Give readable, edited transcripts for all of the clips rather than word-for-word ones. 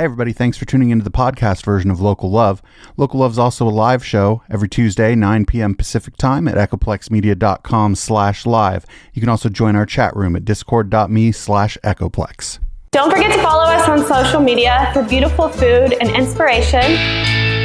Hey everybody, thanks for tuning into the podcast version of Local Love. Local Love is also a live show every Tuesday, 9 p.m. Pacific time at echoplexmedia.com/live. You can also join our chat room at discord.me/echoplex. Don't forget to follow us on social media for beautiful food and inspiration.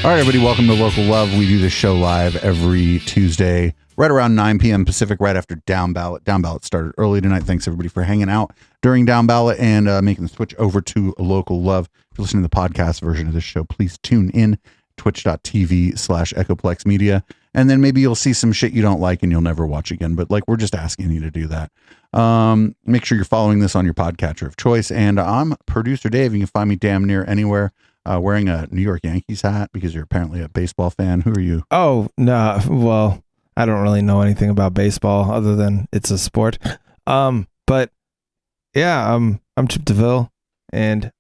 All right, everybody, welcome to Local Love. We do this show live every Tuesday, right around 9 p.m. Pacific, right after Down Ballot. Down Ballot started early tonight. Thanks, everybody, for hanging out during Down Ballot and making the switch over to Local Love. If you're listening to the podcast version of this show, please tune in, twitch.tv/Echoplex Media, and then maybe you'll see some shit you don't like and you'll never watch again. But, we're just asking you to do that. Make sure you're following this on your podcatcher of choice. And I'm Producer Dave. You can find me damn near anywhere. Wearing a New York Yankees hat because you're apparently a baseball fan. Who are you? Oh, no. Well, I don't really know anything about baseball other than it's a sport. But yeah, I'm Chip DeVille, and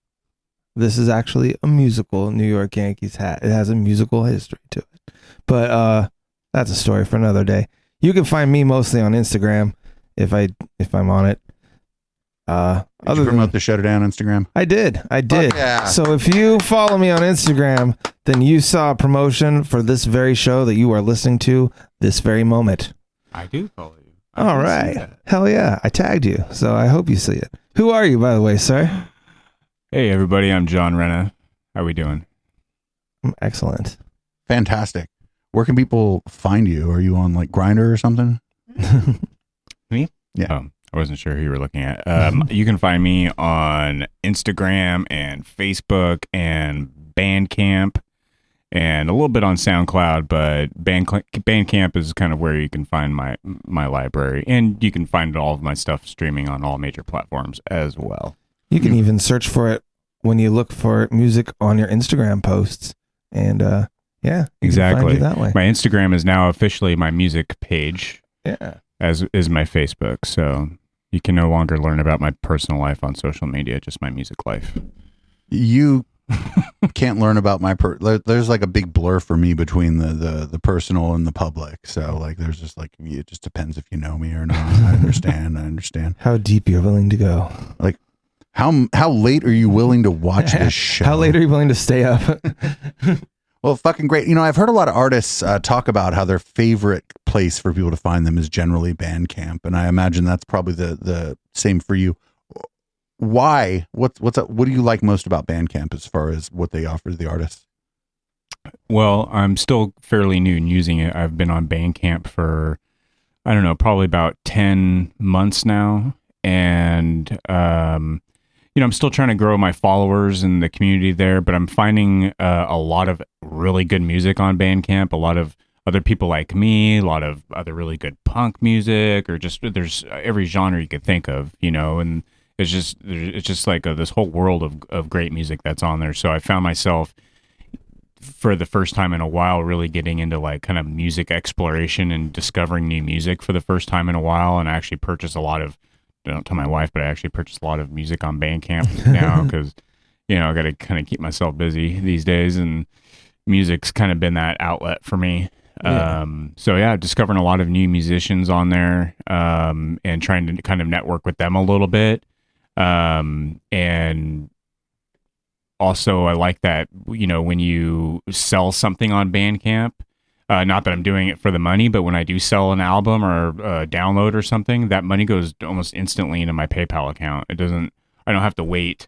this is actually a musical New York Yankees hat. It has a musical history to it. But that's a story for another day. You can find me mostly on Instagram if I'm on it. Did you promote the Showdown on Instagram? I did. Yeah. So if you follow me on Instagram, then you saw a promotion for this very show that you are listening to this very moment. I do follow you. All right. Hell yeah. I tagged you, so I hope you see it. Who are you, by the way, sir? Hey, everybody. I'm John Renna. How we doing? Excellent. Fantastic. Where can people find you? Are you on Grindr or something? Me? Yeah. I wasn't sure who you were looking at. You can find me on Instagram and Facebook and Bandcamp and a little bit on SoundCloud, but Bandcamp is kind of where you can find my library, and you can find all of my stuff streaming on all major platforms as well. You can even search for it when you look for music on your Instagram posts, and yeah, exactly. Find you that way. My Instagram is now officially my music page. Yeah. As is my Facebook, so you can no longer learn about my personal life on social media, just my music life. You can't learn about my there's a big blur for me between the personal and the public. So there's just it just depends if you know me or not. I understand. How deep you're willing to go. How late are you willing to watch this show? How late are you willing to stay up? Well, fucking great. I've heard a lot of artists talk about how their favorite place for people to find them is generally Bandcamp, and I imagine that's probably the same for you. Why? What do you like most about Bandcamp as far as what they offer to the artists? Well, I'm still fairly new in using it. I've been on Bandcamp for, I don't know, probably about 10 months now, and I'm still trying to grow my followers and the community there, but I'm finding a lot of really good music on Bandcamp, a lot of other people like me, a lot of other really good punk music, or just there's every genre you could think of, and it's just this whole world of great music that's on there. So I found myself for the first time in a while really getting into kind of music exploration and discovering new music for the first time in a while, and I actually purchased a lot of, don't tell my wife, but I actually purchased a lot of music on Bandcamp now because, I got to kind of keep myself busy these days, and music's kind of been that outlet for me. Yeah. So yeah, discovering a lot of new musicians on there, and trying to kind of network with them a little bit. And also I like that, when you sell something on Bandcamp, not that I'm doing it for the money, but when I do sell an album or a download or something, that money goes almost instantly into my PayPal account. I don't have to wait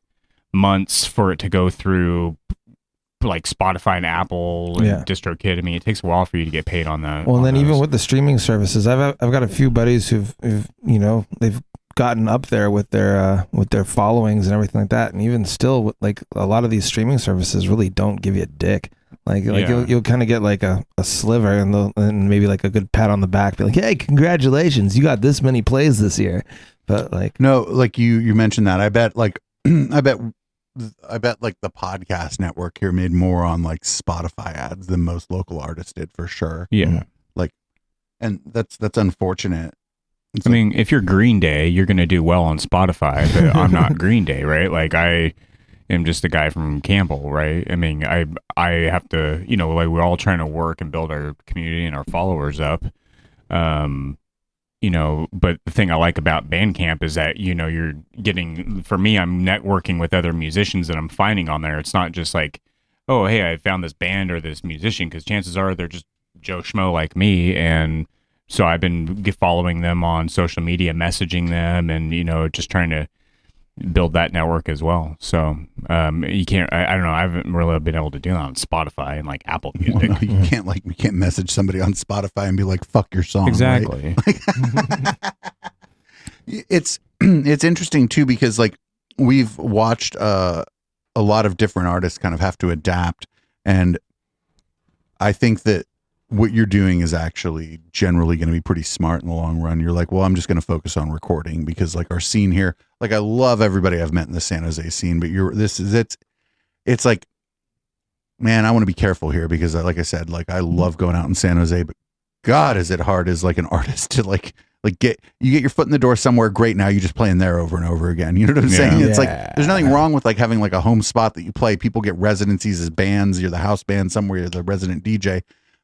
months for it to go through Spotify and Apple and DistroKid. I mean, it takes a while for you to get paid on that. Well, and then even with the streaming services, I've got a few buddies who've they've gotten up there with their followings and everything like that, and even still, a lot of these streaming services really don't give you a dick. You'll kind of get a sliver and maybe a good pat on the back, be like, hey, congratulations, you got this many plays this year. But no, you mentioned that. I bet I bet the podcast network here made more on Spotify ads than most local artists did, for sure. Yeah. And that's unfortunate. I mean, if you're Green Day, you're going to do well on Spotify, but I'm not Green Day, right? I am just a guy from Campbell, right? I mean, I have to, we're all trying to work and build our community and our followers up. But the thing I like about Bandcamp is that, you're getting, for me, I'm networking with other musicians that I'm finding on there. It's not just oh, hey, I found this band or this musician, because chances are they're just Joe Schmo like me. And so I've been following them on social media, messaging them, and, just trying to build that network as well. So you can't. I don't know. I haven't really been able to do that on Spotify and like Apple Music. Well, no, you can't message somebody on Spotify and be like, "Fuck your song." Exactly. Right? It's interesting too, because like we've watched a lot of different artists kind of have to adapt, and I think that what you're doing is actually generally going to be pretty smart in the long run. You're like, well, I'm just going to focus on recording, because like our scene here, like I love everybody I've met in the San Jose scene, but it's like, man, I want to be careful here, because like I said, like I love going out in San Jose, but God, is it hard as like an artist to like get your foot in the door somewhere great. Now you're just playing there over and over again. You know what I'm saying? It's like, there's nothing wrong with like having like a home spot that you play. People get residencies as bands. You're the house band somewhere, you're the resident DJ.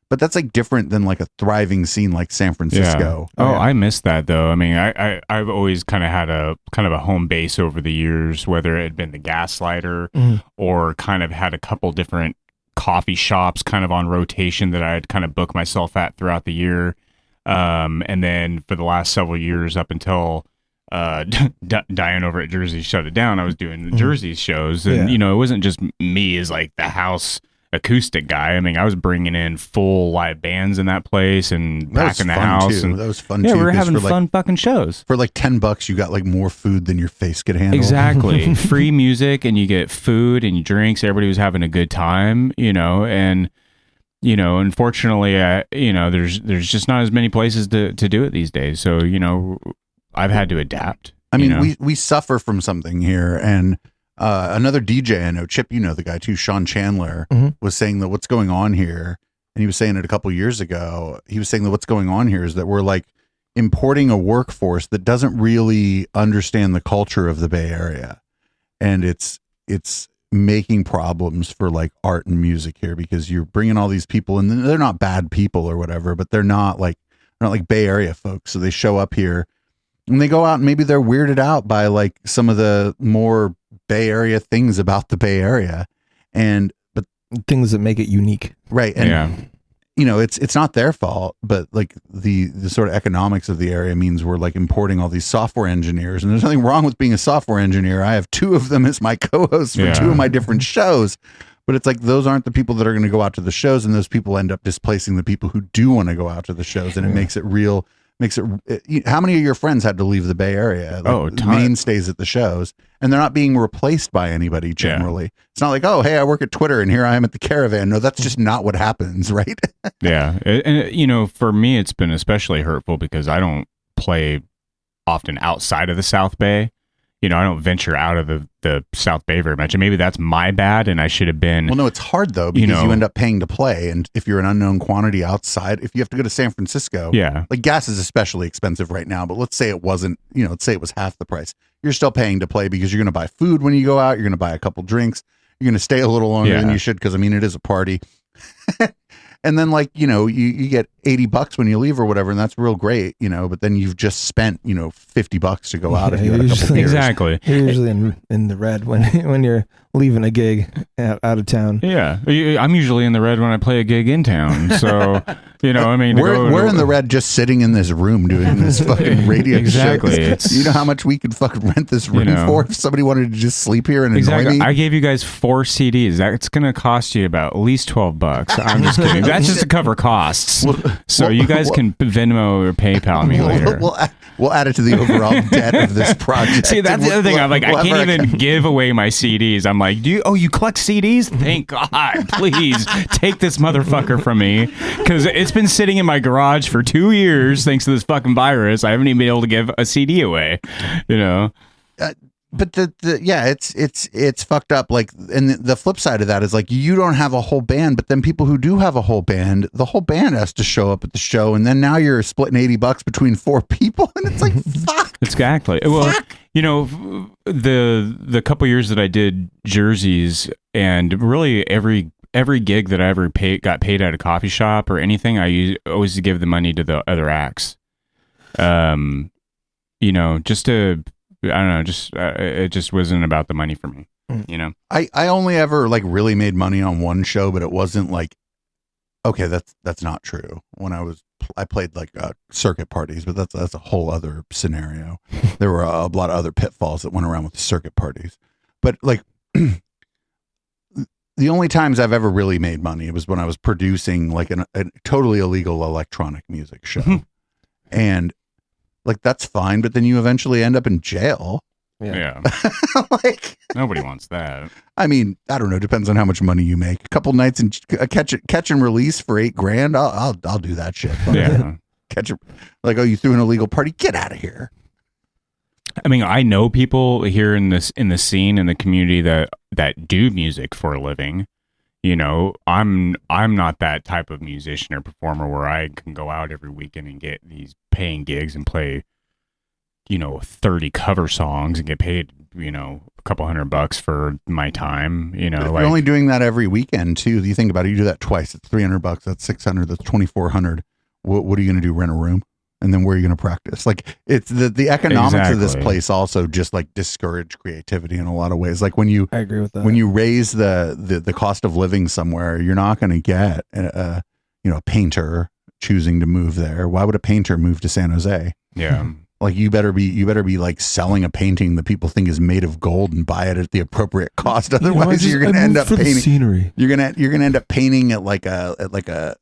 But that's like different than like a thriving scene like San Francisco. Yeah. I miss that though. I mean, I've always kind of had a home base over the years, whether it had been the Gaslighter or kind of had a couple different coffee shops kind of on rotation that I had kind of booked myself at throughout the year. And then for the last several years, up until Diane over at Jersey shut it down, I was doing the Jersey shows, and you know, it wasn't just me as like the house acoustic guy. I mean, I was bringing in full live bands in that place and packing the house. And that was fun yeah, too. we were having fun like, fucking shows. For like $10, you got like more food than your face could handle. Exactly. Free music, and you get food and drinks. Everybody was having a good time, you know, and you know, unfortunately, you know, there's just not as many places to do it these days. So, you know, I've had to adapt. I mean, you know? we suffer from something here, and another DJ I know, Chip, you know the guy too, Sean Chandler, was saying that what's going on here, and he was saying it a couple years ago, he was saying that what's going on here is that we're like importing a workforce that doesn't really understand the culture of the Bay Area, and it's making problems for like art and music here, because you're bringing all these people, and they're not bad people or whatever, but they're not like Bay Area folks. So they show up here and they go out, and maybe they're weirded out by like some of the more Bay Area things about the Bay Area, but things that make it unique. Right. And you know, it's not their fault, but like the sort of economics of the area means we're like importing all these software engineers, and there's nothing wrong with being a software engineer. I have two of them as my co-hosts for two of my different shows, but it's like those aren't the people that are going to go out to the shows, and those people end up displacing the people who do want to go out to the shows, and it makes it real. How many of your friends had to leave the Bay Area? Like, mainstays at the shows, and they're not being replaced by anybody generally. It's not like, oh, hey, I work at Twitter and here I am at the Caravan. No, that's just not what happens, right? And you know, for me, it's been especially hurtful because I don't play often outside of the South Bay. You know, I don't venture out of the South Bay very much, and maybe that's my bad, and I should have been. Well, no, it's hard though, because you end up paying to play, and if you're an unknown quantity outside, if you have to go to San Francisco, like gas is especially expensive right now. But let's say it wasn't, you know, let's say it was half the price. You're still paying to play because you're going to buy food when you go out. You're going to buy a couple drinks. You're going to stay a little longer than you should, because I mean, it is a party. And then, like, you know, you get $80 when you leave or whatever, and that's real great, you know, but then you've just spent, you know, $50 to go out if you had a couple beers. Exactly. You're usually in the red when you're leaving a gig out of town. Yeah. I'm usually in the red when I play a gig in town. So, you know, I mean, we're in the red just sitting in this room doing this fucking radio exactly. show. You know how much we could fucking rent this room for if somebody wanted to just sleep here and annoy me? I gave you guys 4 CDs. That's going to cost you about at least $12. I'm just kidding. That's just to cover costs. So you guys can Venmo or PayPal me later. We'll add it to the overall debt of this project. See, that's the other thing. I'm like, I can't even give away my CDs. I'm like, you collect CDs? Thank God. Please take this motherfucker from me, because it's been sitting in my garage for 2 years thanks to this fucking virus. I haven't even been able to give a CD away, you know? But it's fucked up. Like, and the flip side of that is like, you don't have a whole band, but then people who do have a whole band, the whole band has to show up at the show, and then now you're splitting $80 between 4 people, and it's like, fuck. Exactly. Well, you know, the couple years that I did jerseys, and really every gig that I ever got paid at a coffee shop or anything, I always give the money to the other acts. You know, just to. I don't know, just it just wasn't about the money for me, you know. I only ever like really made money on one show, but it wasn't like, okay, that's not true. When I was I played like circuit parties, but that's a whole other scenario. There were a lot of other pitfalls that went around with the circuit parties. But like the only times I've ever really made money was when I was producing like a totally illegal electronic music show. And like that's fine, but then you eventually end up in jail. Yeah. Like Nobody wants that. I mean, I don't know. Depends on how much money you make. A couple nights and catch and release for $8,000. I'll do that shit. Yeah. Catch it like, oh, you threw an illegal party? Get out of here. I mean, I know people here in the scene, in the community that do music for a living. You know, I'm not that type of musician or performer where I can go out every weekend and get these paying gigs and play, 30 cover songs and get paid, a couple $100 for my time. If you're only doing that every weekend too. You think about it, you do that twice. It's $300. That's $600. That's $2,400. What are you going to do? Rent a room? And then where are you going to practice? Like it's the economics of this place also just like discourage creativity in a lot of ways. Like I agree with that. When you raise the cost of living somewhere, you're not going to get a painter choosing to move there. Why would a painter move to San Jose? Yeah. Like you better be like selling a painting that people think is made of gold and buy it at the appropriate cost. Otherwise, you're going to end up painting scenery. You're going to end up painting at like a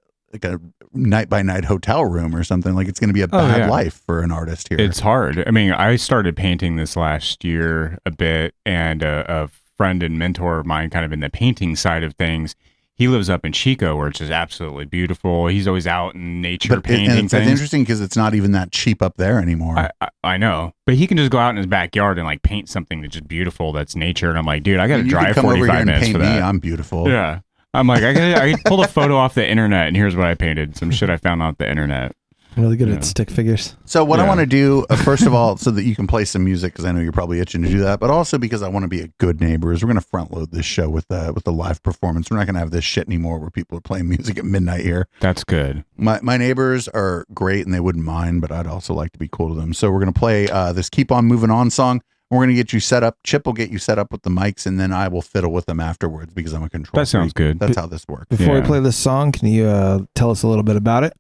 night by night hotel room or something. Like it's going to be a bad life for an artist here. It's hard. I mean, I started painting this last year a bit, and a friend and mentor of mine, kind of in the painting side of things, he lives up in Chico, where it's just absolutely beautiful. He's always out in nature painting things. It's interesting because it's not even that cheap up there anymore. I know, but he can just go out in his backyard and like paint something that's just beautiful, that's nature. And I'm like, dude, I got to drive 45 minutes for that. I'm beautiful. Yeah. I'm like, I pulled a photo off the internet, and here's what I painted. Some shit I found off the internet. I'm really good at stick figures. So what I want to do, first of all, so that you can play some music, because I know you're probably itching to do that, but also because I want to be a good neighbor, is we're going to front load this show with the live performance. We're not going to have this shit anymore where people are playing music at midnight here. That's good. My neighbors are great, and they wouldn't mind, but I'd also like to be cool to them. So we're going to play this Keep On Moving On song. We're going to get you set up. Chip will get you set up with the mics, and then I will fiddle with them afterwards because I'm a control That sounds good. That's how this works. Before we play this song, can you tell us a little bit about it?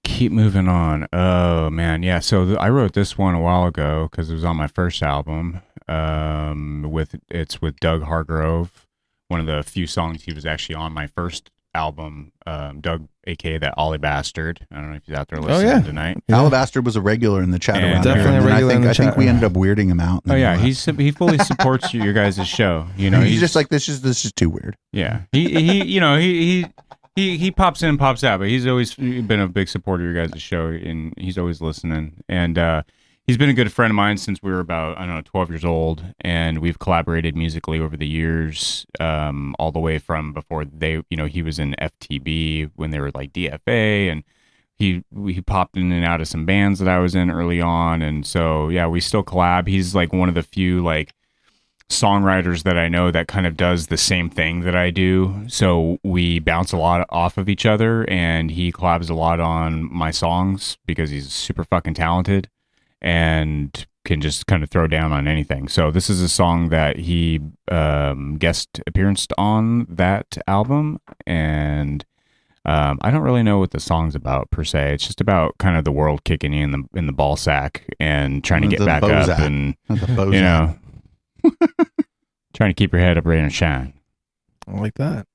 Keep moving on. Oh man, yeah. So I wrote this one a while ago because it was on my first album. It's with Doug Hargrove, one of the few songs he was actually on my first album. Doug, aka that Ollie Bastard. I don't know if he's out there listening tonight. Yeah. Ollie Bastard was a regular in the chat around definitely here. A regular in the chat. I think we ended up weirding him out. Oh yeah, he fully supports your guys' show. He's just like this is too weird. Yeah, he pops in and pops out, but he's always been a big supporter of your guys' show, and he's always listening. And he's been a good friend of mine since we were about 12 years old, and we've collaborated musically over the years, all the way from before he was in FTB when they were like DFA, and he popped in and out of some bands that I was in early on, and so yeah, we still collab. He's like one of the few like songwriters that I know that kind of does the same thing that I do, so we bounce a lot off of each other, and he collabs a lot on my songs because he's super fucking talented and can just kind of throw down on anything. So this is a song that he guest appearanced on that album, and I don't really know what the song's about per se. It's just about kind of the world kicking you in the ball sack and trying to get back up, and trying to keep your head up, ready and shine. I like that.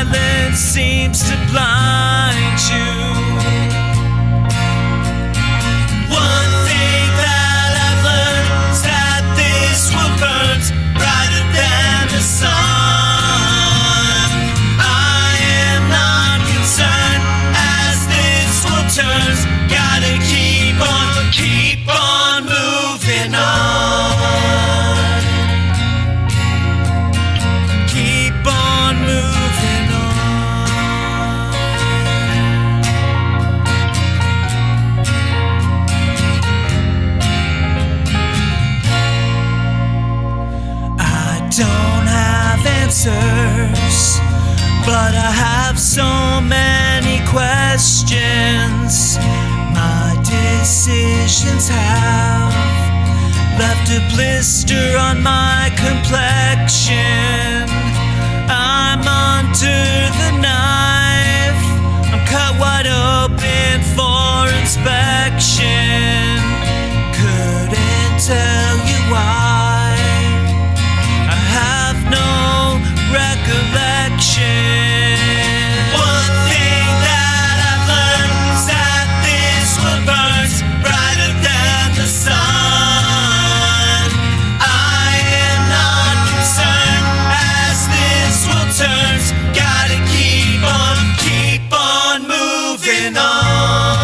silence seems to blind you. One thing that I've learned is that this world burns brighter than the sun. I am not concerned as this world turns. Gotta keep on moving on. Keep on moving on. I don't have answers, but I have so many questions. My decisions have left a blister on my complexion. I'm under the knife, I'm cut wide open for inspection. Couldn't tell you why, I have no recollection. One thing that I've learned is that this world burns brighter than the sun. I am not concerned as this world turns. Gotta keep on moving on.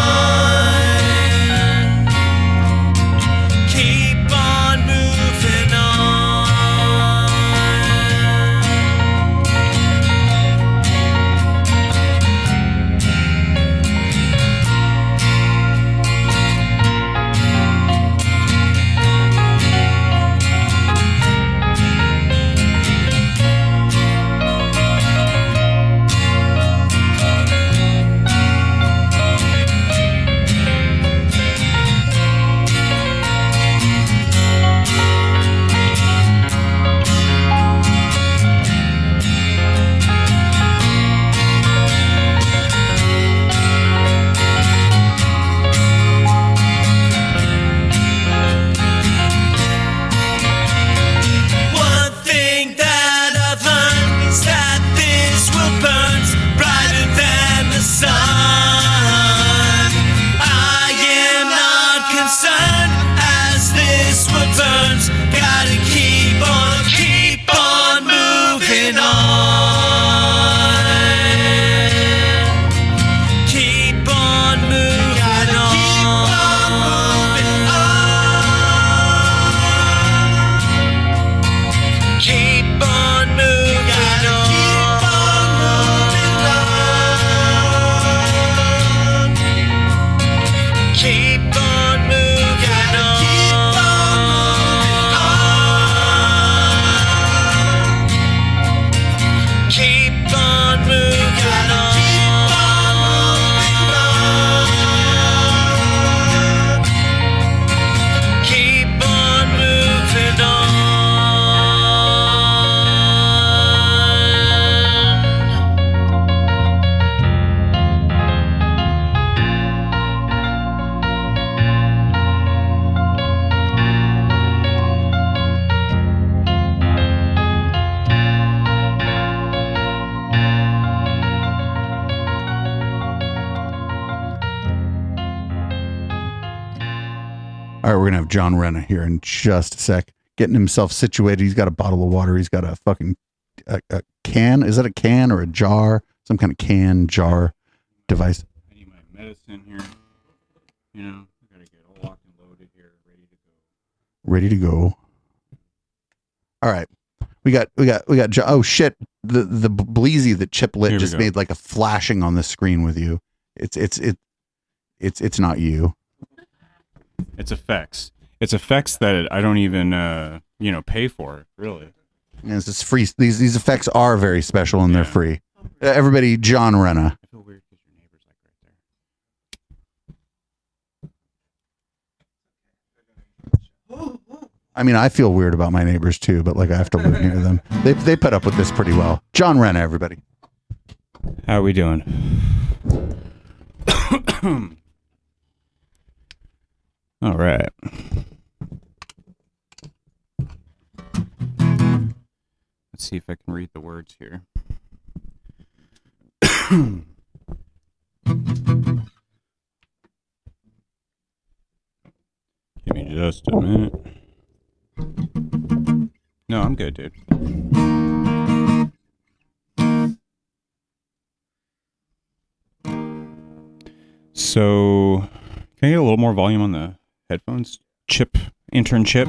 Keep on moving on. One thing that I've learned is that this world burns brighter than the sun. I am not concerned as this world burns. Gotta keep on moving on. Keep on moving on. Keep on moving on. Keep on moving on. Keep on moving on. Keep on moving on. All right, we're gonna have John Renna here in just a sec, getting himself situated. He's got a bottle of water. He's got a fucking a can. Is that a can or a jar? Some kind of can jar device. I need my medicine here. You know, I gotta get all locked and loaded here, ready to go. Ready to go. All right, we got. Oh shit! The bleezy that Chip lit Here we just go. made like a flashing on the screen with you. It's not you. It's effects. It's effects that I don't even pay for, really. Yes, it's free. These effects are very special and they're Yeah. free. Everybody, John Renna. I feel weird because your neighbor's like right there. I mean, I feel weird about my neighbors too, but like I have to live near them. They put up with this pretty well. John Renna, everybody. How are we doing? All right. Let's see if I can read the words here. Give me just a minute. No, I'm good, dude. So, can I get a little more volume on the headphones? Intern chip.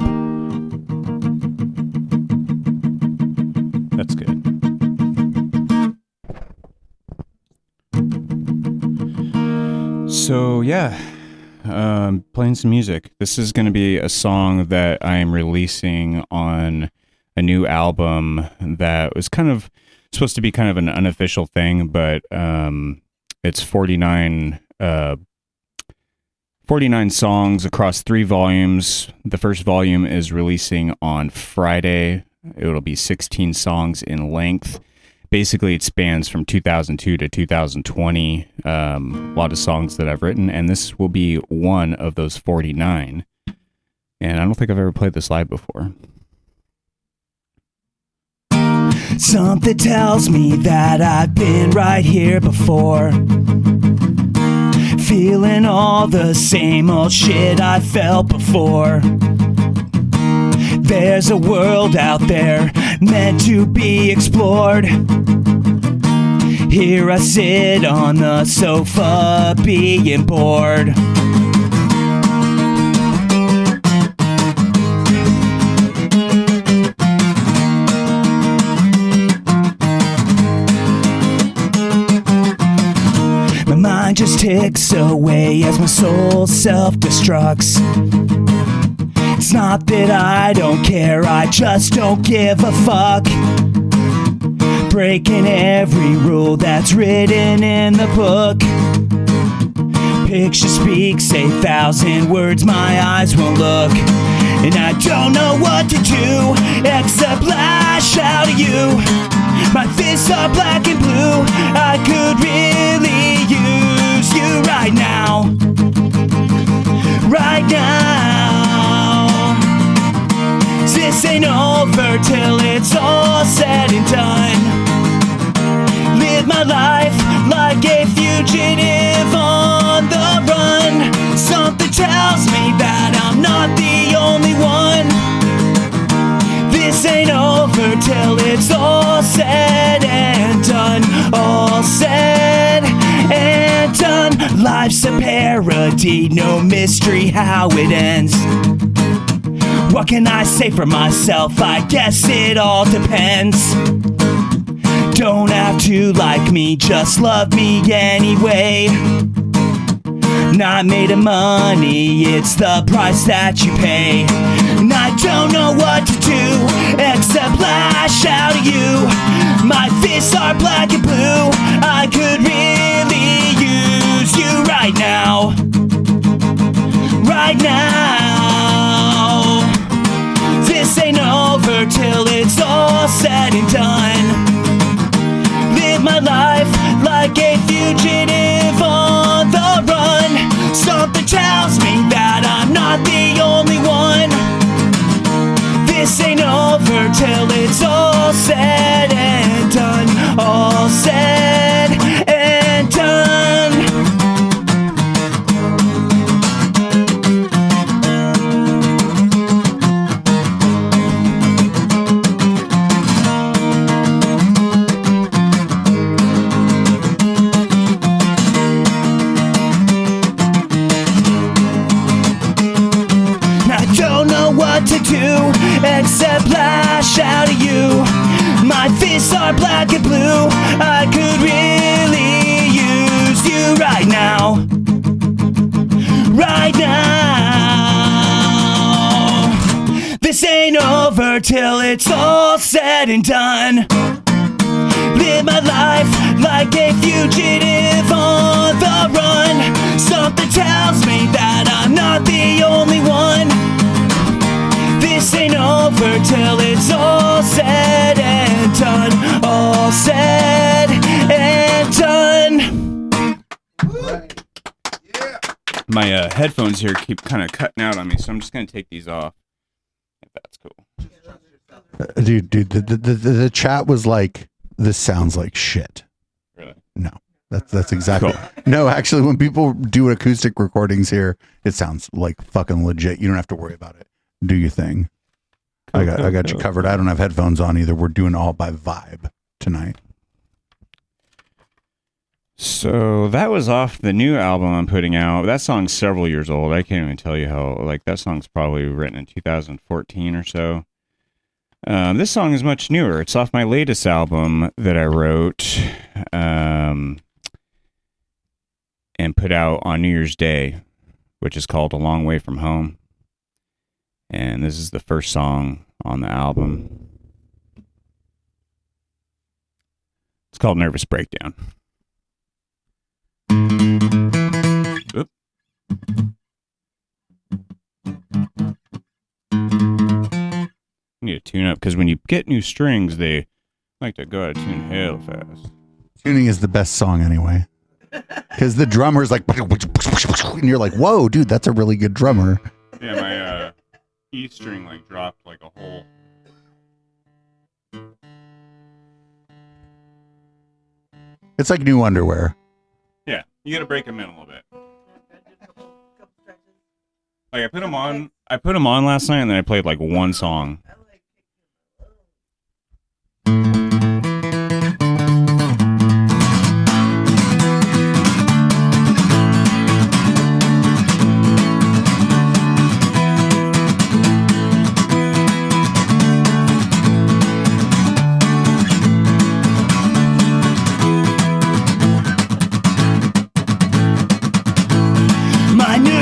That's good. So, yeah. Playing some music. This is going to be a song that I am releasing on a new album that was kind of supposed to be kind of an unofficial thing, but it's 49 songs across 3 volumes. The first volume is releasing on Friday. It'll be 16 songs in length. Basically, it spans from 2002 to 2020. A lot of songs that I've written, and this will be one of those 49. And I don't think I've ever played this live before. Something tells me that I've been right here before. Feeling all the same old shit I felt before. There's a world out there meant to be explored. Here I sit on the sofa being bored. My mind just ticks away as my soul self-destructs. It's not that I don't care, I just don't give a fuck. Breaking every rule that's written in the book. Picture speaks 8,000 words my eyes won't look. And I don't know what to do except lash out at you. My fists are black and blue, I could really use you right now. Right now. This ain't over till it's all said and done. Live my life like a fugitive on the run. Something tells me that I'm not the only one. This ain't over till it's all said and done. All said and done. Life's a parody, no mystery how it ends. What can I say for myself? I guess it all depends. Don't have to like me, just love me anyway. Not made of money, it's the price that you pay. And I don't know what to do except lash out at you. My fists are black and blue, I could really use you right now. Right now. This ain't over till it's all said and done. Live my life like a fugitive on the run. Something tells me that I'm not the only one. This ain't over till it's all said and done. All said and done. To do except lash out at you. My fists are black and blue, I could really use you right now. Right now. This ain't over till it's all said and done. Live my life like a fugitive on the run. Something tells me that I'm not the only one. This ain't over till it's all said and done. All said and done. My headphones here keep kind of cutting out on me, so I'm just going to take these off. If that's cool. Dude, the chat was like, this sounds like shit. Really? No. That's exactly. Cool. No, actually, when people do acoustic recordings here, it sounds like fucking legit. You don't have to worry about it. Do your thing. I got you covered. I don't have headphones on either. We're doing all by vibe tonight. So that was off the new album I'm putting out. That song's several years old. I can't even tell you how. Like, that song's probably written in 2014 or so. This song is much newer. It's off my latest album that I wrote and put out on New Year's Day, which is called A Long Way From Home. And this is the first song on the album. It's called Nervous Breakdown. Oop. Need to tune up because when you get new strings, they like to go out of tune hell fast. Tuning is the best song anyway. Because the drummer's like, and you're like, whoa, dude, that's a really good drummer. Yeah, my E string like dropped like a hole. It's like new underwear. Yeah, you got to break them in a little bit. Like I put them on last night, and then I played like one song.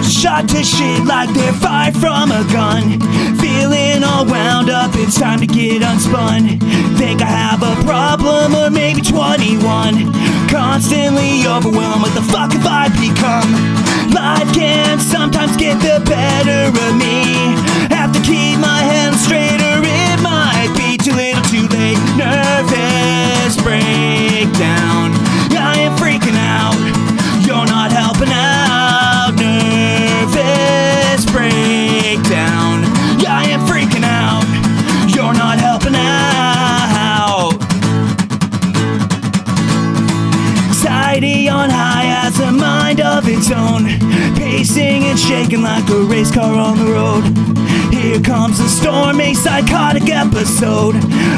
Shot to shit like they're fired from a gun. Feeling all wound up, it's time to get unspun. Think I have a problem or maybe 21. Constantly overwhelmed, what the fuck have I become? Life can sometimes get the better of me. Have to keep my head straight or it might be too little too late. Nervous breakdown, I am freaking out. You're not helping out. Nervous breakdown, I am freaking out. You're not helping out. Anxiety on high has a mind of its own, pacing and shaking like a race car on the road. Here comes a storm, a psychotic episode.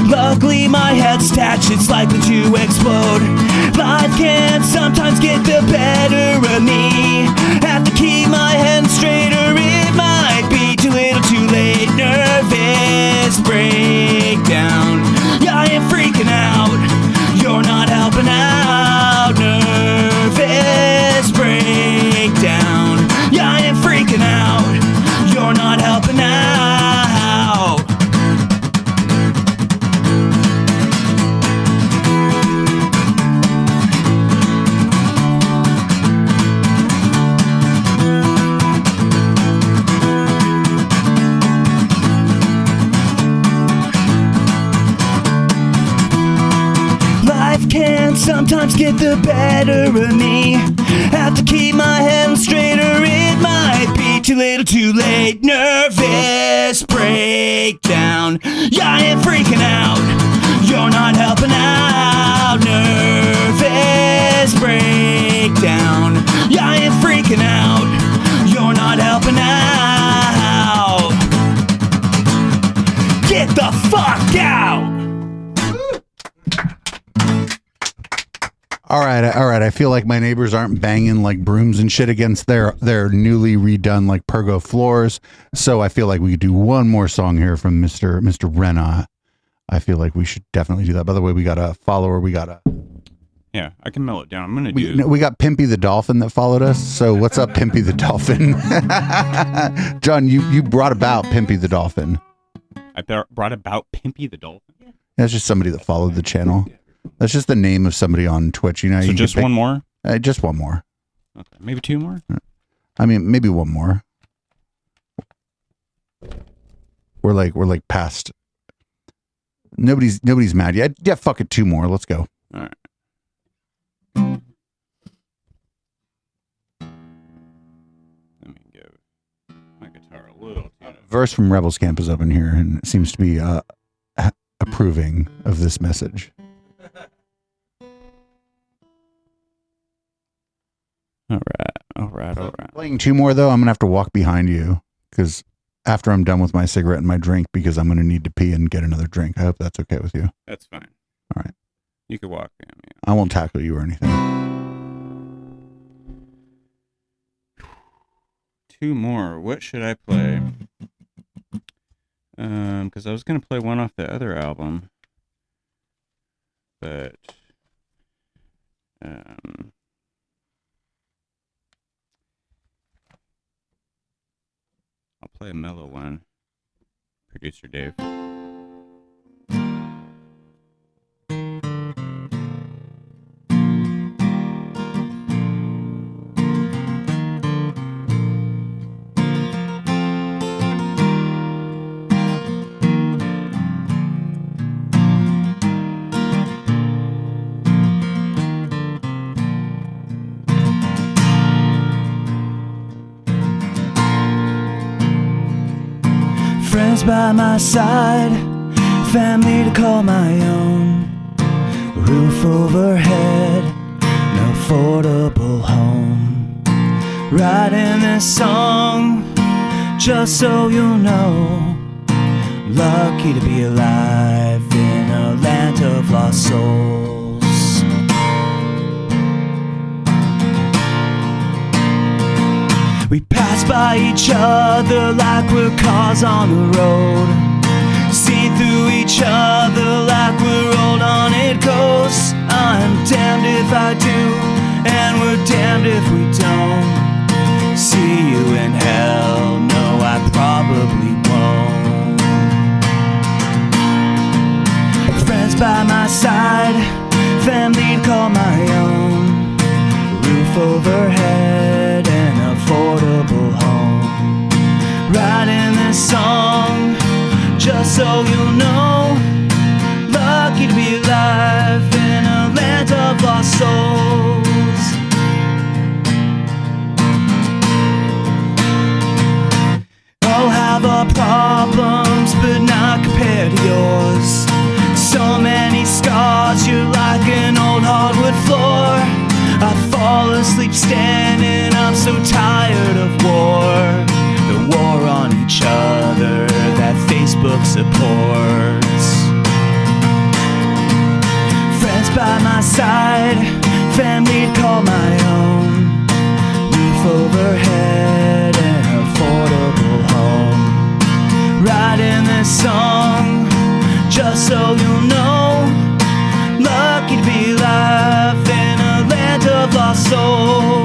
Luckily my head's attached, it's likely to explode. Life can sometimes get the better of me. Have to keep my head straight or it might be too little too late. Nervous breakdown, I am freaking out. You're not helping out. Nervous breakdown, I am freaking out. You're not helping out. Life can sometimes get the better of me. Have to keep my head straight or it might be too little too late. Nervous breakdown, I am freaking out. You're not helping out. Nervous breakdown, I am freaking out. You're not helping out. Get the fuck out. All right. I feel like my neighbors aren't banging like brooms and shit against their newly redone like pergo floors. So I feel like we could do one more song here from Mr. Renna. I feel like we should definitely do that. By the way, we got a follower. Yeah, I can mellow it down. I'm gonna we got Pimpy the Dolphin that followed us. So what's up, Pimpy the Dolphin? John, you brought about Pimpy the Dolphin. I brought about Pimpy the Dolphin. That's just somebody that followed the channel. That's just the name of somebody on Twitch. You know, so you just one more? Just one more. Okay, maybe two more? I mean, maybe one more. We're like past. Nobody's mad yet. Yeah, fuck it. Two more. Let's go. All right. Let me give my guitar a little tune. Verse from Rebels Camp is up in here and seems to be approving of this message. rattle. Playing two more though, I'm gonna have to walk behind you because after I'm done with my cigarette and my drink, because I'm gonna need to pee and get another drink. I hope that's okay with you. That's fine. All right. You could walk. I won't tackle you or anything. Two more. What should I play? Because I was gonna play one off the other album, but I'll play a mellow one. Producer Dave. Friends by my side, family to call my own. Roof overhead, an affordable home. Writing this song, just so you'll know. Lucky to be alive in a land of lost souls. We pass by each other like we're cars on the road. See through each other like we're old on it goes. I'm damned if I do, and we're damned if we don't. See you in hell, no I probably won't. Friends by my side, family to call my own. Roof overhead, an affordable home. Writing this song, just so you'll know. Lucky to be alive in a land of lost souls. All have our problems, but not compared to yours. So many scars, you're like an old hardwood floor. I fall asleep standing, I'm so tired of war. The war on each other that Facebook supports. Friends by my side, family to call my own. Roof overhead, an affordable home. Writing this song, just so you'll know. Lucky to be alive in a land of lost souls.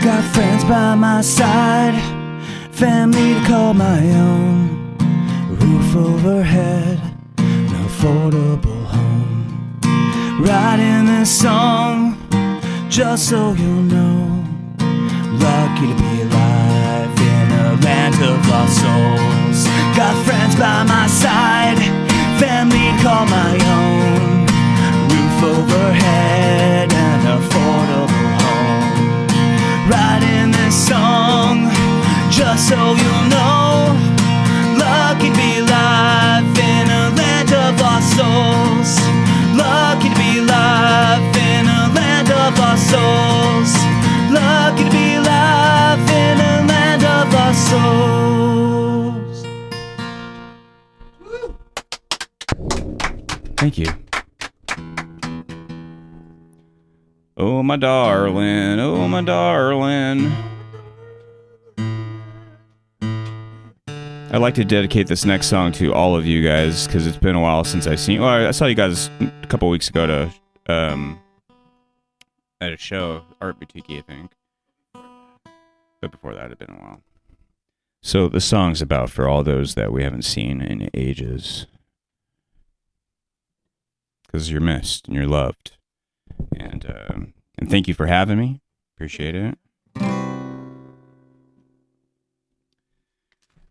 Got friends by my side, family to call my own. Roof overhead, an affordable home. Writing this song, just so you'll know. Lucky to be alive in a land of lost souls. Got friends by my side, family to call my own. Roof overhead, an affordable home. Writing this song, just so you'll know. Lucky to be alive in a land of lost souls. Lucky to be alive in a land of lost souls. Lucky to be alive in a land of lost souls. Thank you. Oh, my darling. Oh, my darling. I'd like to dedicate this next song to all of you guys because it's been a while since I've seen. Well, I saw you guys a couple weeks ago to at a show, Art Boutique, I think. But before that, it had been a while. So the song's about for all those that we haven't seen in ages, because you're missed and you're loved, and thank you for having me. Appreciate it.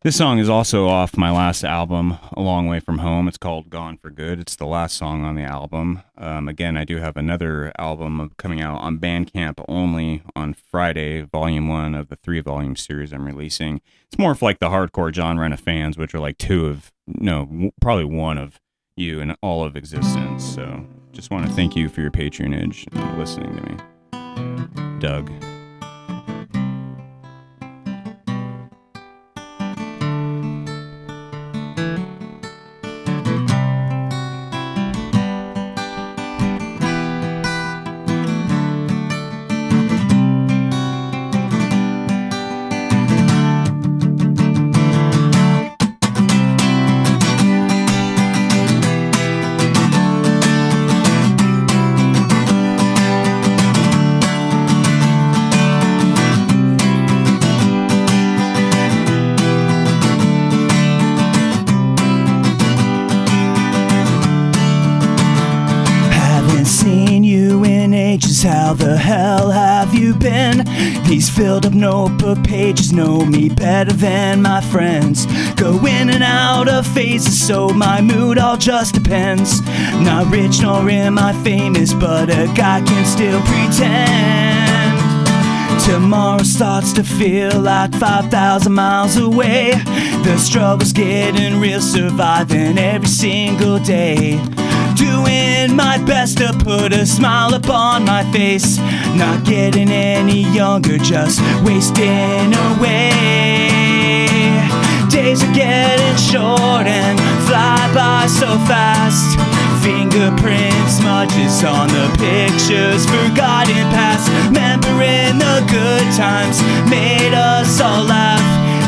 This song is also off my last album, A Long Way From Home. It's called Gone for Good. It's the last song on the album. Again, I do have another album coming out on Bandcamp only on Friday, volume 1 of the 3-volume series I'm releasing. It's more for like the hardcore John Renna fans, which are like probably one of you in all of existence. So just want to thank you for your patronage and listening to me. Doug. How the hell have you been? These filled up notebook pages know me better than my friends. Go in and out of phases, so my mood all just depends. Not rich nor am I famous, but a guy can still pretend. Tomorrow starts to feel like 5,000 miles away. The struggle's getting real, surviving every single day. Doing my best to put a smile upon my face. Not getting any younger, just wasting away. Days are getting short and fly by so fast. Fingerprint smudges on the pictures, forgotten past. Remembering the good times made us all laugh.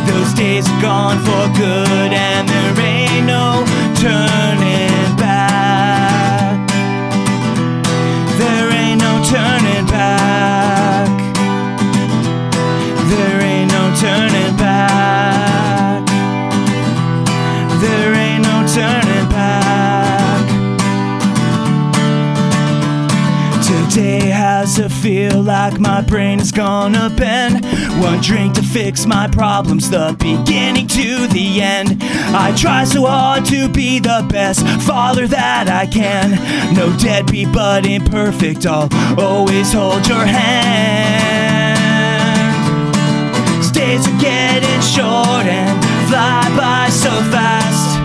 Those days are gone for good and there ain't no turning back. There ain't no turning back. There ain't no turning back. There ain't no turning back. Today has to feel like my brain is gonna bend. One drink to fix my problems, the beginning to the end. I try so hard to be the best father that I can. No deadbeat but imperfect, I'll always hold your hand. Days are getting short and fly by so fast.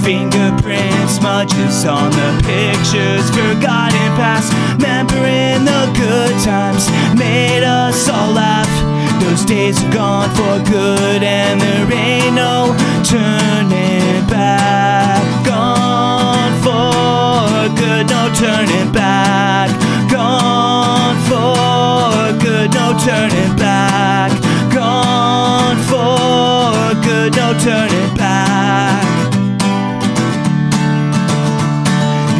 Fingerprint smudges on the pictures, forgotten past. Remembering the good times made us all laugh. Those days are gone for good and there ain't no turning back. Gone for good, no turning back. Gone for good, no turning back. Gone for good, no turning back.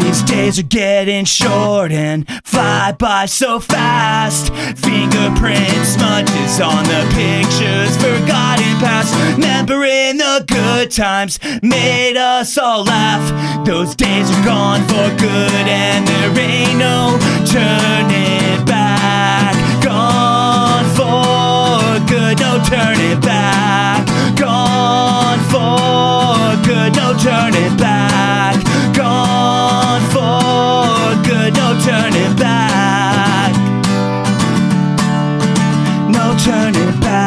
These days are getting short and fly by so fast. Fingerprint smudges on the pictures, forgotten past. Remembering the good times made us all laugh. Those days are gone for good and there ain't no turning back. Gone for good, no turning back. Gone for good, no turning back. Gone for good, no turning back. No turning back.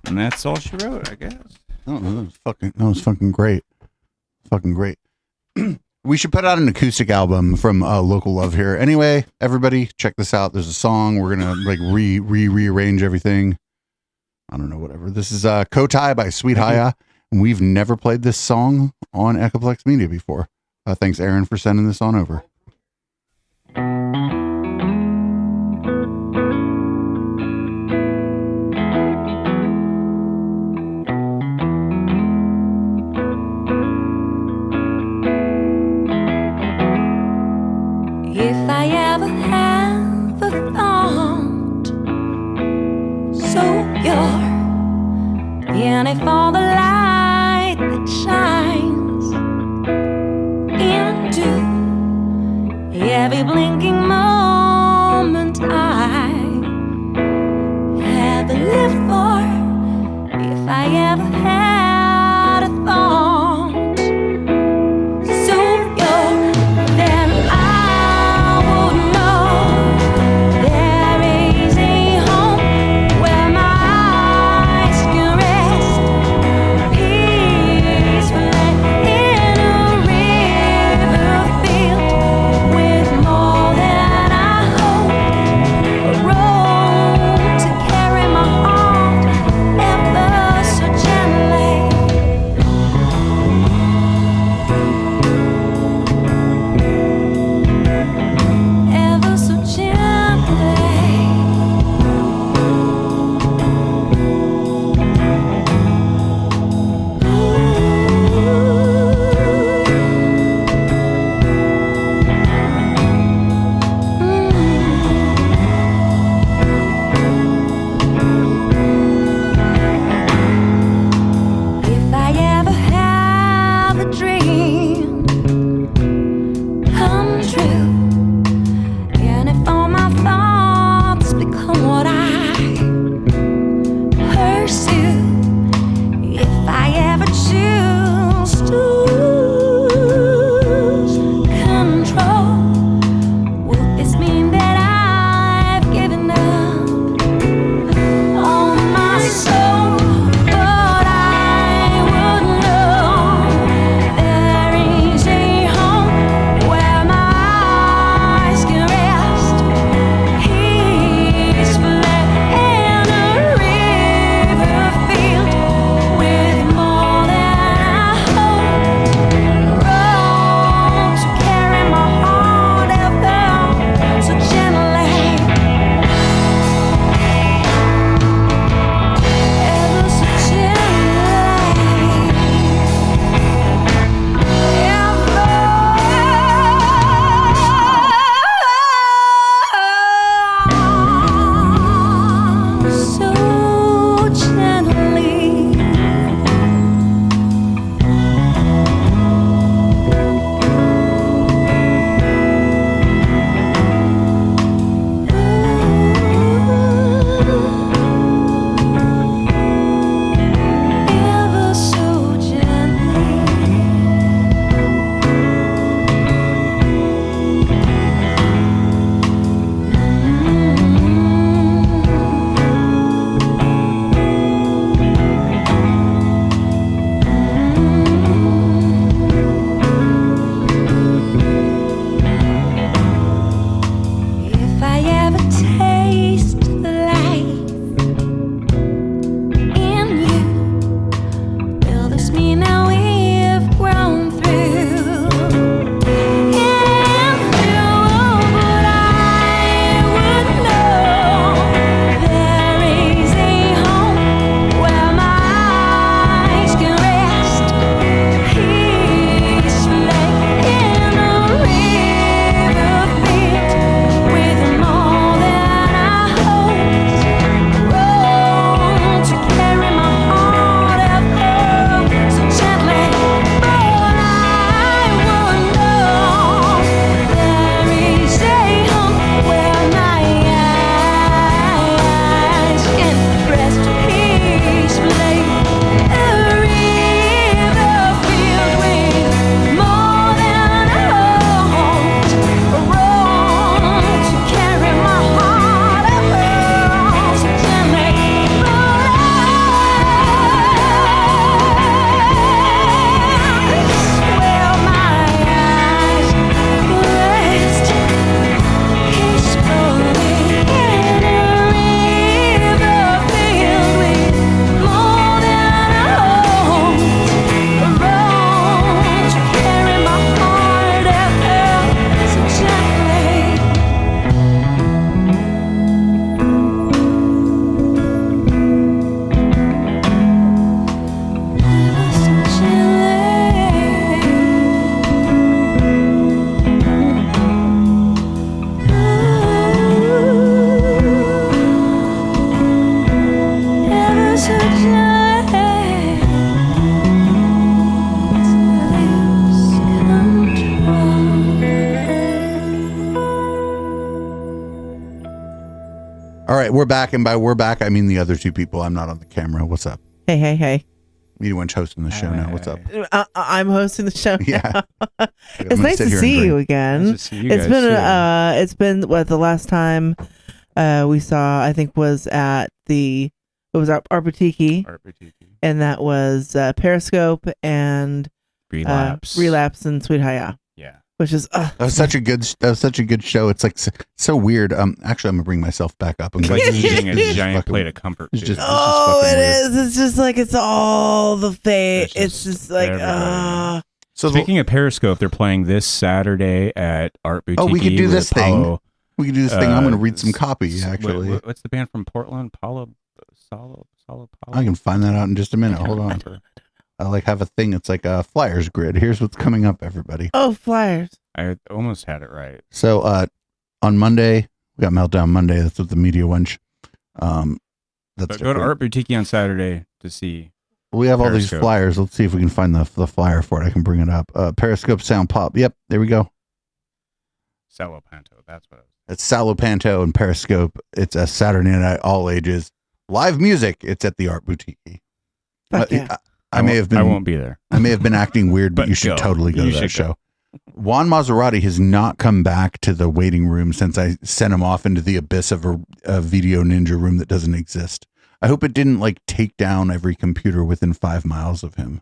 And that's all she wrote, I guess. Oh, that was fucking great. Fucking great. We should put out an acoustic album from Local Love here. Anyway, everybody, check this out. There's a song. We're gonna like rearrange everything. I don't know, whatever. This is Kotai by Sweet Haya. And we've never played this song on Echoplex Media before. Thanks, Aaron, for sending this on over. If I ever have a thought so pure, in it for the light that shines right, we're back, and by we're back, I mean the other two people. I'm not on the camera. What's up? Hey. Anyone's hosting the show now. What's up? I'm hosting the show. Yeah. It's nice to see you again. Nice to see you guys, It's been what the last time we saw, I think, was at it was our Boutique, and that was Periscope and Relapse and Sweet Haya. Yeah. Which is that was such a good show. It's like so weird. Actually, I'm gonna bring myself back up. It's like eating a giant plate of comfort food. It is. It's just like it's all the fate. It's just like So speaking of Periscope, they're playing this Saturday at Art Boutique. Oh, we could do this thing. Paulo, We could do this thing. I'm gonna read some copy. Actually, what's the band from Portland? Paulo. I can find that out in just a minute. Hold on. I have a thing. It's like a flyers grid. Here's what's coming up, everybody. Oh, flyers. I almost had it right. So on Monday, we got Meltdown Monday. That's with the Media Wench. Go to Art Boutique on Saturday to see. We have all Periscope. these flyers. Let's see if we can find the flyer for it. I can bring it up. Periscope Sound Pop. Yep, there we go. Salo Panto. That's what it was. It's Salo Panto and Periscope. It's a Saturday night, all ages. Live music. It's at the Art Boutique. I may have been. I won't be there. I may have been acting weird, but you should totally go to that show. Juan Maserati has not come back to the waiting room since I sent him off into the abyss of a Video Ninja room that doesn't exist. I hope it didn't take down every computer within 5 miles of him.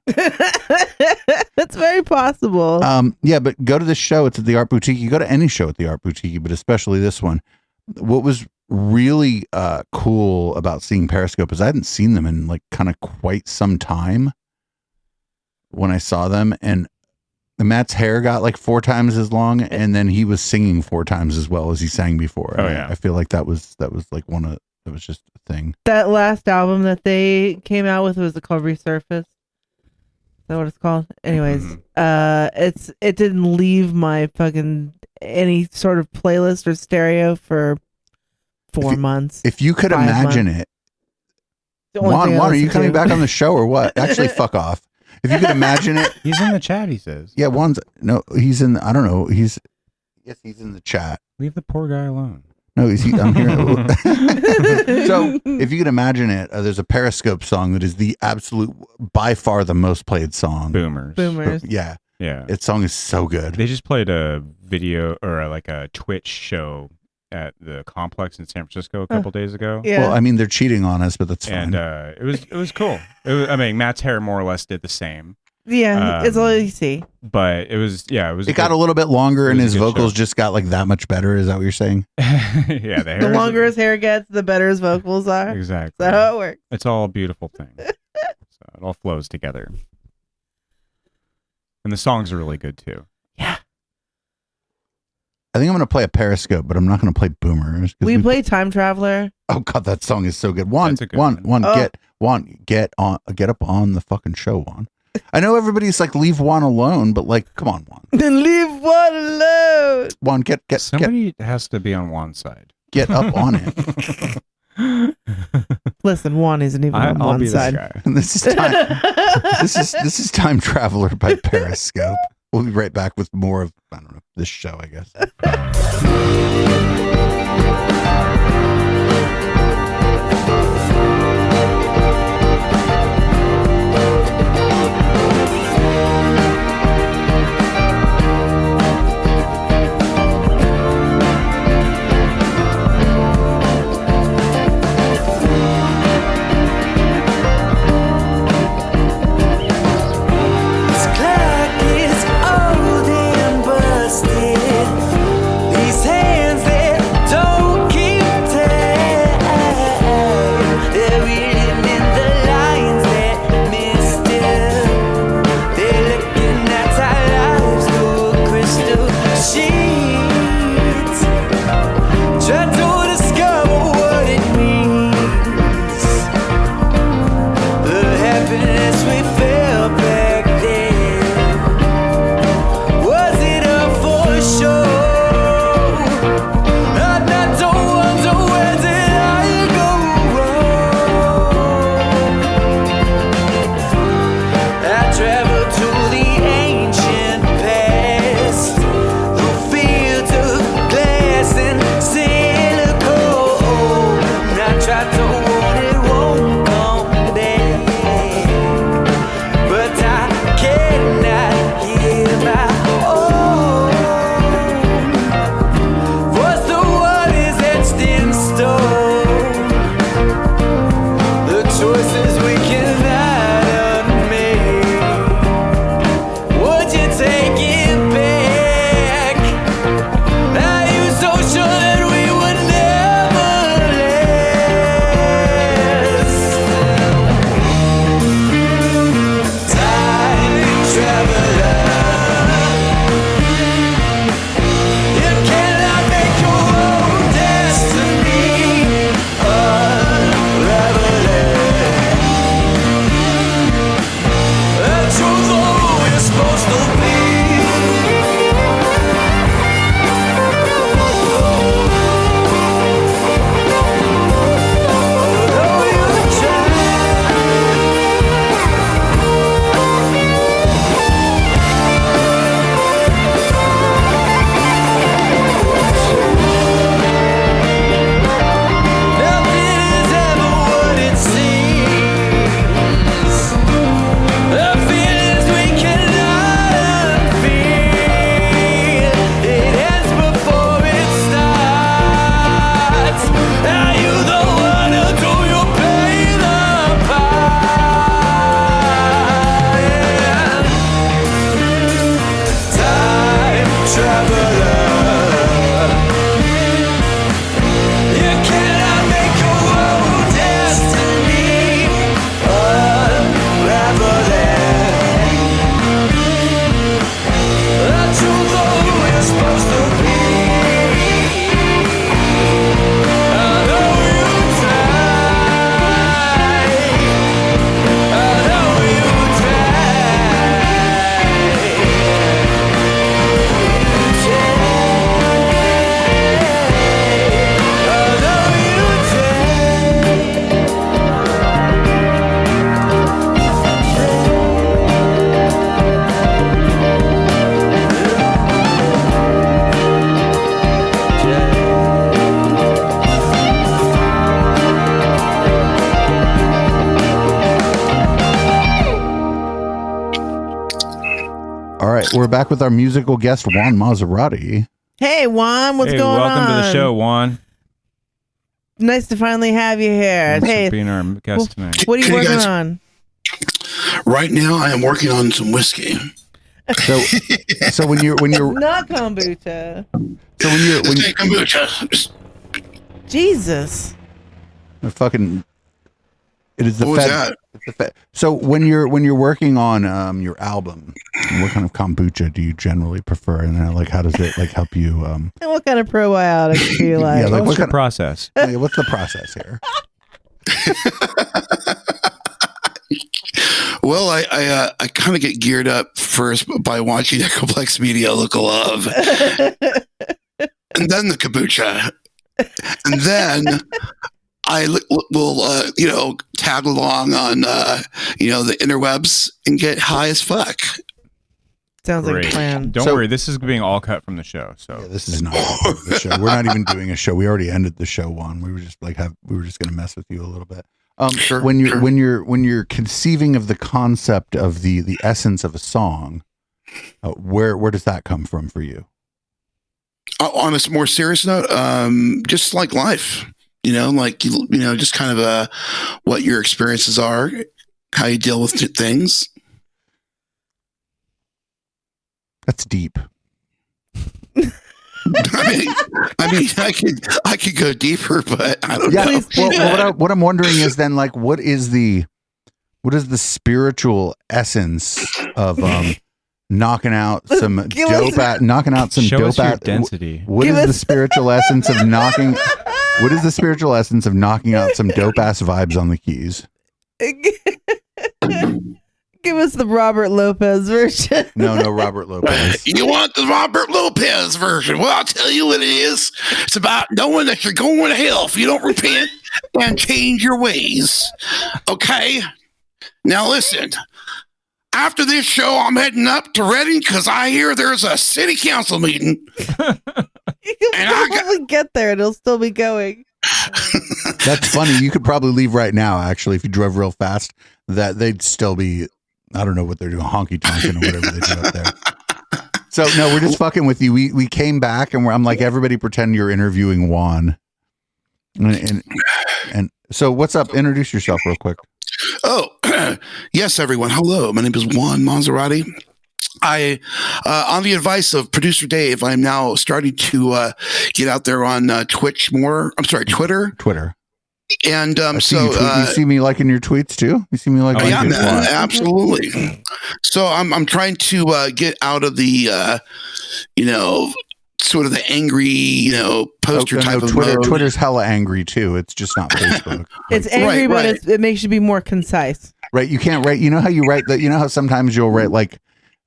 That's very possible. Yeah, but go to this show. It's at the Art Boutique. You go to any show at the Art Boutique, but especially this one. What was really cool about seeing Periscope is I hadn't seen them in kind of quite some time when I saw them, and Matt's hair got 4 times as long, and then he was singing 4 times as well as he sang before. Oh, yeah. I feel like that was that was just a thing. That last album that they came out with was called Resurface. Is that what it's called? Anyways, it didn't leave my fucking any sort of playlist or stereo for 4 months. If you could imagine it, Juan, are you coming back on the show or what? Actually, fuck off. If you could imagine it, he's in the chat. He says, "Yeah, he's in. I don't know. He's in the chat. Leave the poor guy alone." No, I'm here. So, if you could imagine it, there's a Periscope song that is the absolute, by far, the most played song. Boomers. Yeah. Yeah. Its song is so good. They just played a video or a Twitch show at the complex in San Francisco a couple days ago. Yeah. Well, I mean, they're cheating on us, but that's fine. And it was cool. Matt's hair more or less did the same. Yeah, it's all you see. But it was. It got a little bit longer, and his vocals just got that much better. Is that what you're saying? Yeah, the longer his hair gets, the better his vocals are. Exactly. That's how it works. It's all a beautiful thing. So it all flows together, and the songs are really good too. Yeah. I think I'm going to play a Periscope, but I'm not going to play Boomers. We play Time Traveler. Oh God, that song is so good. Get up on the fucking show, Juan. I know everybody's leave Juan alone, but come on, Juan. Then leave Juan alone. Juan, Somebody has to be on Juan's side. Get up on it. Listen, Juan isn't even on I'll one be side. That guy. And this is time. This is Time Traveler by Periscope. We'll be right back with more of this show, I guess. Clock is old and busted. These hands, they All right, we're back with our musical guest Juan Maserati. Hey, Juan, what's Hey, going on? welcome to the show, Juan. Nice to finally have you here. Thanks Hey, for being our guest tonight. what are you Hey, working guys. on? Right now, I am working on some whiskey. So when you're Not kombucha. so when you're This ain't kombucha. Jesus. fucking it is the What was fed- that? it's the fed- So when you're working on your album, what kind of kombucha do you generally prefer, and like how does it like help you? And what kind of probiotics do you like? Yeah, like What's what your kind process? of, what's the process here? Well, I kind of get geared up first by watching Ecoplex Media Look Love, and then the kombucha, and then I will tag along on the interwebs and get high as fuck. Sounds like a Great. plan. Don't So- worry, this is being all cut from the show. So Yeah, this is not part of the show. We're not even doing a show. We already ended the show. Juan. We were just we were just going to mess with you a little bit. Sure, when you're sure. when you're conceiving of the concept of the essence of a song, where does that come from for you? On a more serious note, just like life, just kind of what your experiences are, how you deal with things. That's deep. I could go deeper, but I don't Yeah. know. Well, what I'm wondering is then like what is the spiritual essence of knocking out some Give us- dope at knocking out some show dope us your at density. What Give is the us- spiritual essence of knocking? What is the spiritual essence of knocking out some dope ass vibes on the keys? Give us the Robert Lopez version. No, Robert Lopez. You want the Robert Lopez version? Well, I'll tell you what it is. It's about knowing that you're going to hell if you don't repent and change your ways. Okay? Now listen. After this show, I'm heading up to Reading because I hear there's a city council meeting. You'll And I probably get there and it'll still be going. That's funny. You could probably leave right now, actually, if you drove real fast. That they'd still be, I don't know what they're doing, honky tonkin' or whatever they do up there. So no, we're just fucking with you. We came back and I'm like, everybody pretend you're interviewing Juan. And so what's up? Introduce yourself real quick. Oh, yes, everyone. Hello. My name is Juan Maserati. I, on the advice of producer Dave, I'm now starting to get out there on Twitch more. I'm sorry, Twitter. And I see you see me liking your tweets too. You see me liking yeah, your man, tweets. absolutely. So I'm trying to get out of the sort of the angry poster type of Twitter. mode. Twitter's hella angry too. It's just not Facebook. It's angry, Right, but right. it makes you be more concise. Right. You can't write. You know how you write that. You know how sometimes you'll write like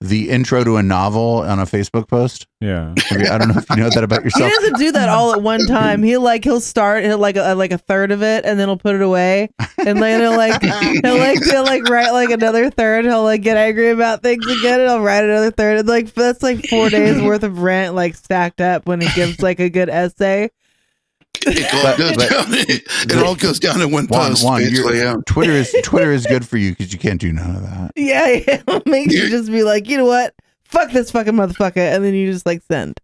the intro to a novel on a Facebook post. Yeah. I don't know if you know that about He yourself. doesn't do that all at one time. He'll start like a third of it, and then he'll put it away, and then he'll write like another third. He'll like get angry about things again, and he'll write another third. And like that's like 4 days worth of rant like stacked up when he gives like a good essay. It all goes down in one post. Basically, yeah. Twitter is good for you because you can't do none of that. Yeah, it makes you just be like, you know what? Fuck this fucking motherfucker, and then you just like send.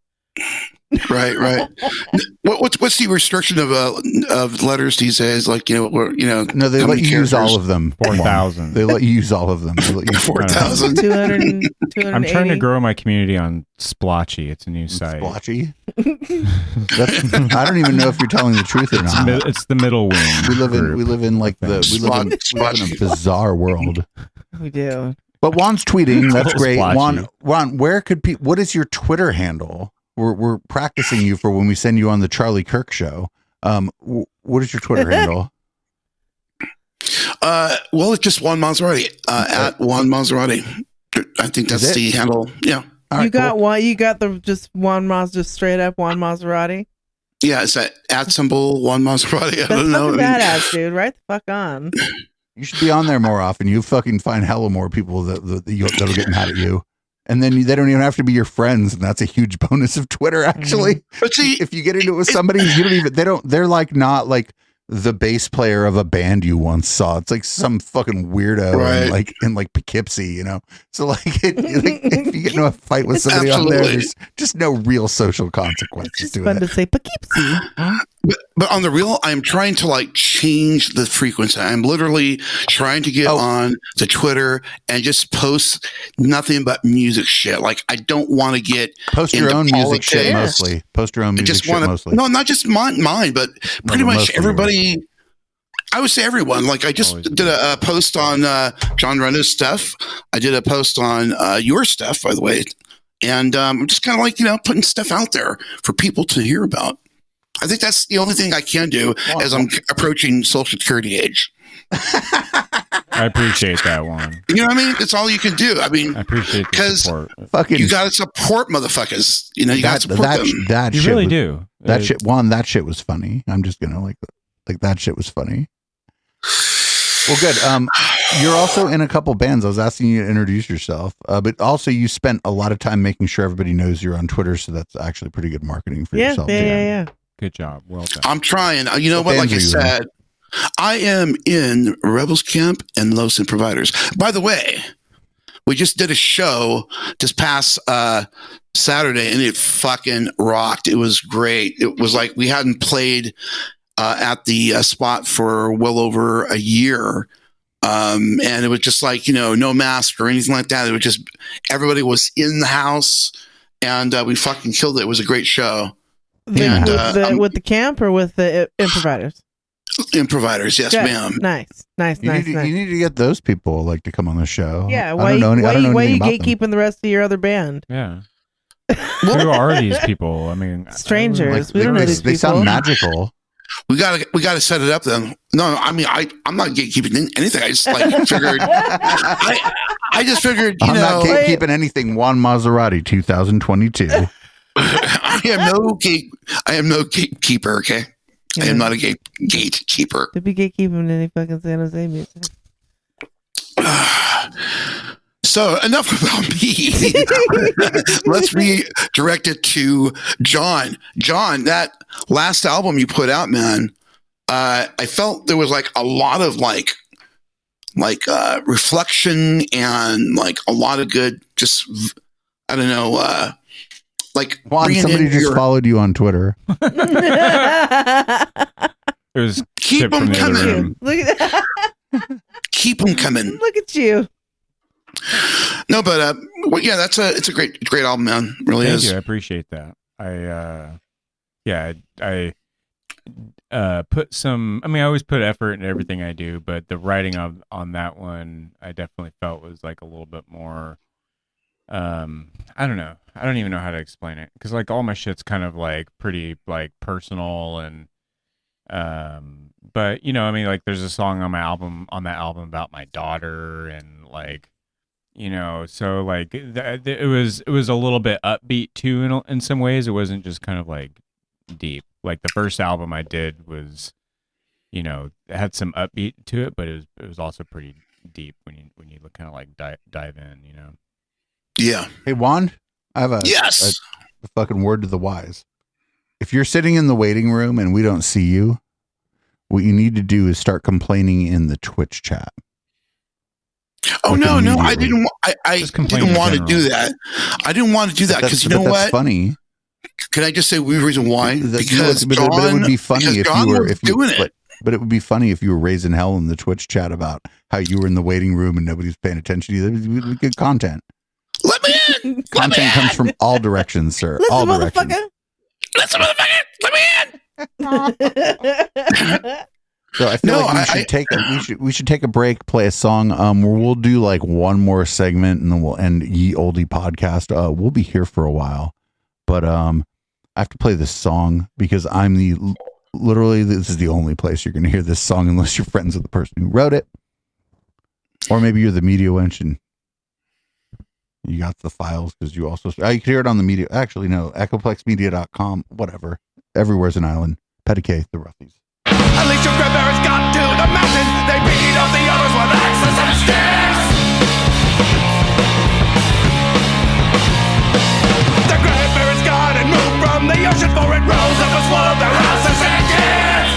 Right. What's the restriction of letters these days? Like No, they how let many you use all characters? of them. 4,000. They let you use all of them. They let you 4,000. 200, 280. I'm trying to grow my community on Splotchy. It's a new site. Splotchy. I don't even know if you're telling the truth or not. It's the middle wing. We live in Splotchy. a bizarre world. We do. But Juan's tweeting. That's Little great. splotchy. Juan, where could people? What is your Twitter handle? We're practicing you for when we send you on the Charlie Kirk show. What is your Twitter handle? Well, it's just Juan Maserati at Juan Maserati. I think that's Is it? the handle. Yeah, All right, You got cool. one. You got the just Juan just straight up Juan Maserati. yeah. It's that at symbol Juan Maserati. I That's don't know. fucking badass, dude. Right the fuck on. You should be on there more often. You fucking find hella more people that'll get mad at you. And then they don't even have to be your friends, and that's a huge bonus of Twitter. Actually, But see, if you get into it with somebody, you don't even they're like not like the bass player of a band you once saw. It's like some fucking weirdo in like Poughkeepsie, you know? So like, if you get into a fight with somebody on there, there's just no real social consequences It's just to fun it. to say Poughkeepsie. But on the real, I'm trying to like change the frequency. I'm literally trying to get on the Twitter and just post nothing but music shit. Like I don't want to get Post your into own music politics. shit mostly. Post your own music shit mostly. No, not just mine, but pretty much everybody. I would say everyone. Like I just did a post on John Renna's stuff. I did a post on your stuff, by the way, and I'm just kind of like putting stuff out there for people to hear about. I think that's the only thing I can do as I'm approaching social security age. I appreciate that one. You know what I mean? It's all you can do. I mean, I appreciate the support. Fucking, you got to support motherfuckers. You got to support them. That You shit really was, do. That shit. One, that shit was funny. I'm just gonna like that shit was funny. Well, good. You're also in a couple bands. I was asking you to introduce yourself, but also you spent a lot of time making sure everybody knows you're on Twitter. So that's actually pretty good marketing for yourself. Yeah. Good job. Well done. I'm trying. You know what? Like I said, I am in Rebels Camp and Los and Providers. By the way, we just did a show this past Saturday, and it fucking rocked. It was great. It was like we hadn't played at the spot for well over a year. And it was just like, no mask or anything like that. It was just, everybody was in the house, and we fucking killed it. It was a great show. With the camp or with the improvisers? Improvisers, yes, ma'am. Nice. You need to get those people like to come on the show. Yeah, why are you gatekeeping the rest of your other band? Yeah. Who are these people? I mean, strangers. We don't know these people. They sound magical. We gotta set it up then. No, I mean I'm not gatekeeping anything. I just figured. I just figured. I'm not gatekeeping anything. Juan Maserati, 2022. I am no gatekeeper. Okay, yeah. I am not a gatekeeper. To be gatekeeping any fucking San Jose music. So enough about me. Let's redirect it to John. John, that last album you put out, man, I felt there was like a lot of like reflection and like a lot of good, just I don't know, like Juan, somebody just followed you on Twitter. It was keep them coming. Look at that. Keep them coming. Look at you. No, but yeah, it's a great album, man. It really is. Thank you. I appreciate that. I put some. I mean, I always put effort into everything I do, but the writing on that one, I definitely felt was like a little bit more. I don't know. I don't even know how to explain it, because like all my shit's kind of like pretty like personal and. But I mean, like there's a song on that album about my daughter, and like. So like it was a little bit upbeat too in some ways. It wasn't just kind of like deep. Like the first album I did was, it had some upbeat to it, but it was also pretty deep when you look kind of like dive in. Yeah. Hey Juan, I have a fucking word to the wise. If you're sitting in the waiting room and we don't see you, what you need to do is start complaining in the Twitch chat. Oh no! I didn't. I didn't want to do that. I didn't want to do that because what? That's funny. Can I just say the reason why? Because but it would be funny if you were doing it. But it would be funny if you were raising hell in the Twitch chat about how you were in the waiting room and nobody's paying attention to you. That would be good content. Let me in. Content comes from all directions, sir. Listen, all directions. Listen, motherfucker. Let me in. So I feel like we should take a break, play a song. We'll do like one more segment, and then we'll end Ye Oldie podcast. We'll be here for a while, but I have to play this song because literally this is the only place you're going to hear this song unless you're friends with the person who wrote it, or maybe you're the media wench and you got the files because you also you can hear it on the media. Actually, no, echoplexmedia.com, whatever. Everywhere's an island. Pedicate the roughies. At least your grandparents got to the mountain. They beat up the others with axes and sticks. Their grandparents got and moved from the ocean, for it rose up and swallowed their houses and kids.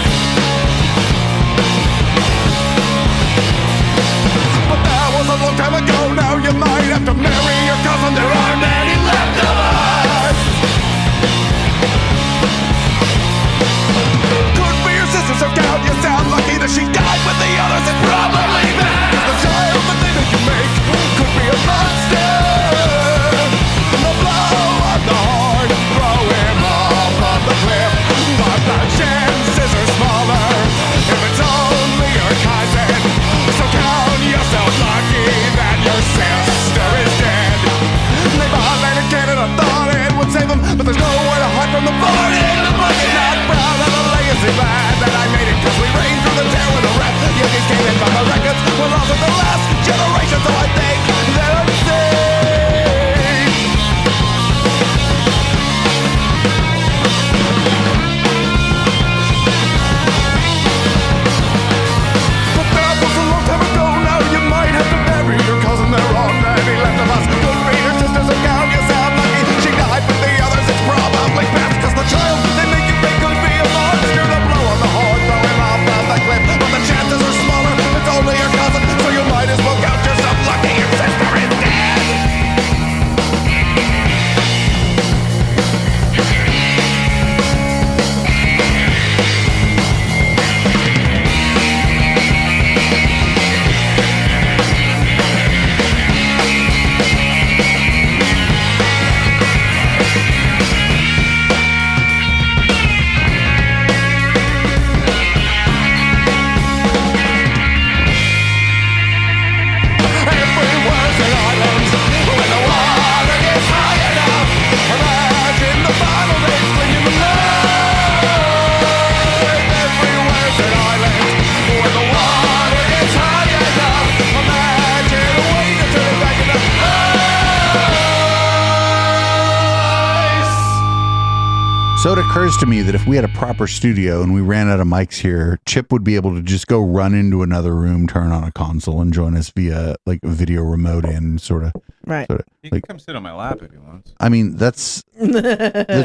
So it occurs to me that if we had a proper studio and we ran out of mics here, Chip would be able to just go run into another room, turn on a console, and join us via like a video remote in sort of. Right. He can come sit on my lap if he wants. I mean, there's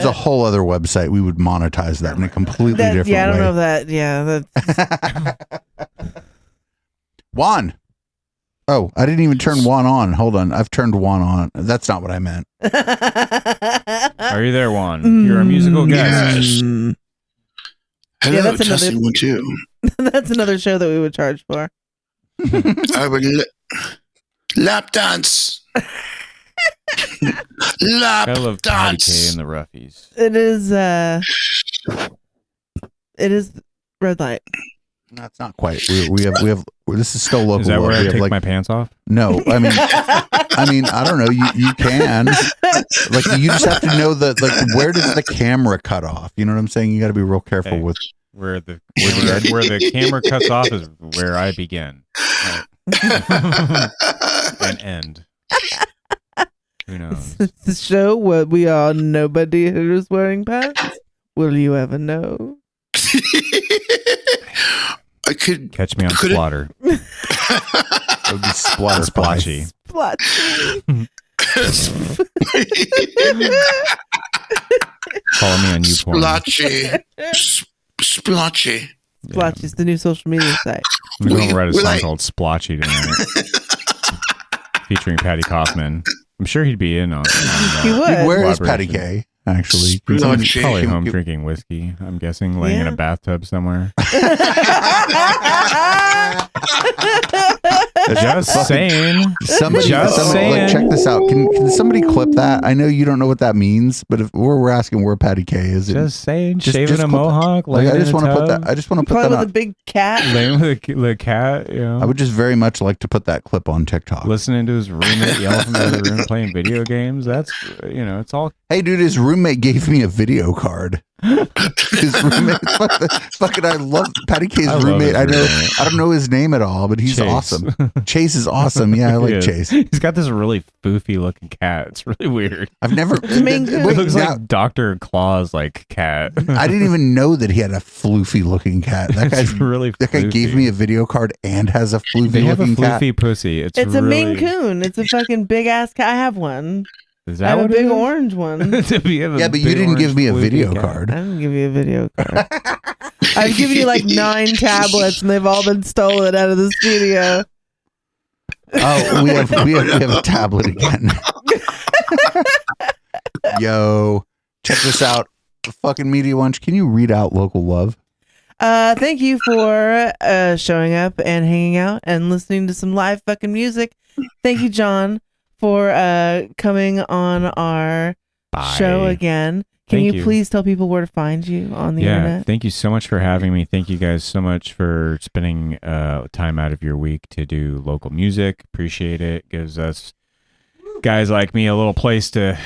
a whole other website. We would monetize that in a completely different way. Yeah, I don't know that. Yeah, that's Juan. Oh, I didn't even turn Juan on. Hold on. I've turned Juan on. That's not what I meant. Are you there, Juan? You're a musical guest. Yes. Hello, Yeah, that's another- testing 1 2. that's another show that we would charge for. I would lap dance. Lap I love Patty K dance. and the Roughies. It is red light. That's not quite. We have. This is still local. Is that where love. I We have, take like, my pants off? No, I mean, I don't know. You can, like, you just have to know that, like, where does the camera cut off? You know what I'm saying? You got to be real careful Hey. with. Where the camera cuts off is where I begin. Right. And end. Who knows? It's the show where we are nobody who's wearing pants. Will you ever know? I could. Catch me on Could it- Splatter. It would be splatter Splotchy. Splotchy. Follow me on YouPorn. Splotchy. Splotchy. Splotchy's the new social media site. I'm going to write a We song like- called Splotchy tonight. Featuring Patty Kaufman. I'm sure he'd be in on He would. Where is Patty Collaboration. K? Actually, Splotchy. Probably home drinking whiskey. I'm guessing, laying in Yeah. a bathtub somewhere. Just saying. somebody, Just like, saying. check this out. Can somebody clip that? I know you don't know what that means, but if we're asking where Patty K is, Just saying. Just- Shaving just a clip it. mohawk. like, laying I just in a want to put tub, that. I just want to put Probably that with a on. big cat. laying with the cat, you know. I would just very much like to put that clip on TikTok. Listening to his roommate yell from the other room playing video games. That's, it's all. Hey, dude, his roommate gave me a video card. His roommate, fucking, I love Patty K's I love roommate. his I know, roommate. I don't know his name at all, but he's Chase. awesome. Chase is awesome. Yeah, I He like is. Chase. He's got this really foofy looking cat. It's really weird. I've never. Maine Coon. It Wait, looks now, like Dr. Claus like cat. I didn't even know that he had a floofy looking cat. That It's guy's really That guy gave floofy. me a video card and has a floofy They have a looking cat. floofy pussy. It's It's a really, Maine Coon. It's a fucking big ass cat. I have one. Is I that have a what big it is? orange one. Yeah, but you didn't give me a video card. I didn't give you a video card. I've given you like 9 tablets, and they've all been stolen out of the studio. Oh, we have a tablet again. Yo, check this out. Fucking Media Lunch. Can you read out Local Love? Thank you for showing up and hanging out and listening to some live fucking music. Thank you, John, for coming on our show again. Can Thank you you. please tell people where to find you on the internet? Thank you so much for having me. Thank you guys so much for spending time out of your week to do local music. Appreciate it. Gives us guys like me a little place to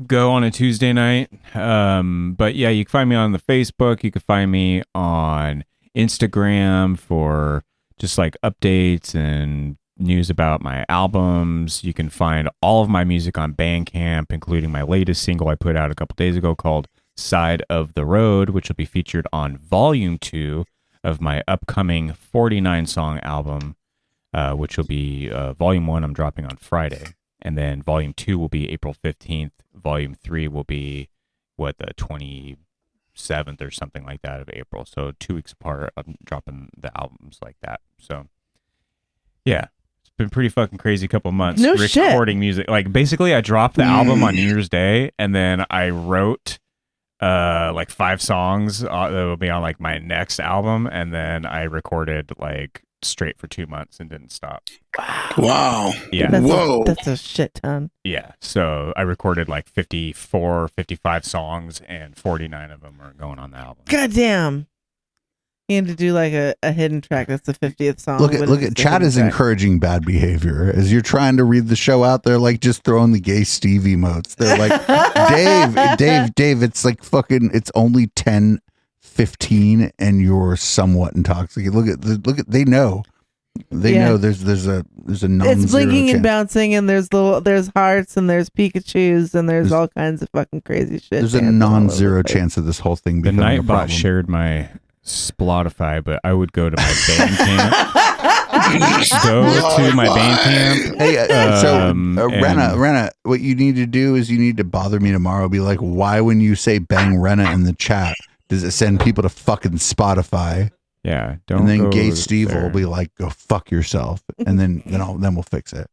go on a Tuesday night. But yeah, you can find me on the Facebook. You can find me on Instagram for just like updates and news about my albums. You can find all of my music on Bandcamp, including my latest single I put out a couple days ago called Side of the Road, which will be featured on Volume 2 of my upcoming 49-song album, which will be Volume 1 I'm dropping on Friday. And then Volume 2 will be April 15th. Volume 3 will be, the 27th or something like that of April. So 2 weeks apart, I'm dropping the albums like that. So, yeah. Been pretty fucking crazy couple months No shit. recording music. Like basically I dropped the album on New Year's Day and then I wrote like 5 songs that will be on like my next album, and then I recorded like straight for 2 months and didn't stop. Wow. Yeah. Whoa. That's a shit ton. Yeah. So I recorded like 54, 55 songs and 49 of them are going on the album. God damn. You had to do like a hidden track. That's the 50th song. Look but at it's the Chad hidden is track. encouraging bad behavior as you're trying to read the show out there, like just throwing the gay Steve emotes. They're like, Dave, it's like fucking, it's only 10:15 and you're somewhat intoxicated. Look at, they know. They Yeah. know there's a non-zero It's blinking chance. and bouncing, and there's hearts, and there's Pikachus, and there's all kinds of fucking crazy shit. There's a dancing all over non-zero the place. chance of this whole thing The becoming a Nightbot problem. shared my Spotify, but I would go to my Bandcamp. Go to my Bandcamp. Hey, and- Renna, what you need to do is you need to bother me tomorrow. Be like, why when you say "bang Renna" in the chat, does it send people to fucking Spotify? Yeah, don't. And then go Gay Steve there. will be like, "Go fuck yourself," and then we'll fix it.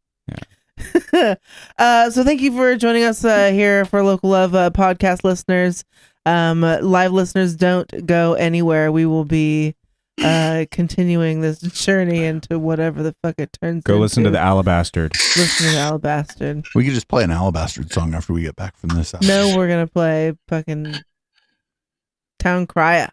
So thank you for joining us here for Local Love podcast listeners. Live listeners, don't go anywhere. We will be continuing this journey into whatever the fuck it turns Go into. listen to the Alabastard. Listen to the Alabastard. We could just play an Alabastard song after we get back from this. No, we're gonna play fucking Town Crier.